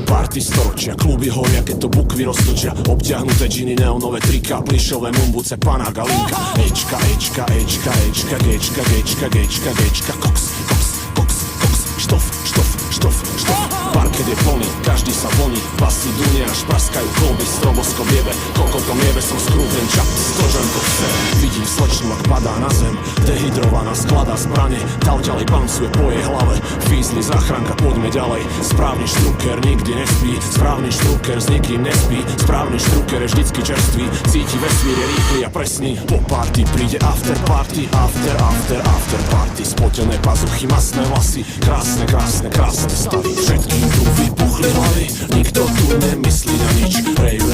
Party storočia, kluby horia, keď to bukvy roztočia. Obťahnuté džiny, neonové trika, plišové mumbuce, pana galinka. Ečka, ečka, ečka, ečka, gečka, gečka, gečka, gečka, koks, koks, koks, koks, štof, štof, štof, štof. Parket je plný, každý sa voní, basy dunia, až praskajú kolby, stroboskop jebe, kokotom jebe som skrúven čap, stožem to chce. Vidím slečnu, ak padá na zem, dehydrovaná, skladá zbrane, tá ďalej bancuje po jej hlave. Fízli, záchranka, poďme ďalej. Správny štruker nikdy nespí, správny štruker s nikým nespí, správny štruker je vždycky čerstvý, cíti vesmír, je rýchly a presný. Po party príde after party, after, after, after party. Spotené pazuchy, masné vlasy, krásne, krásne, krásne stavy. Všetkým tu vypuchli hlavy, nikto tu nemyslí na nič. Rejú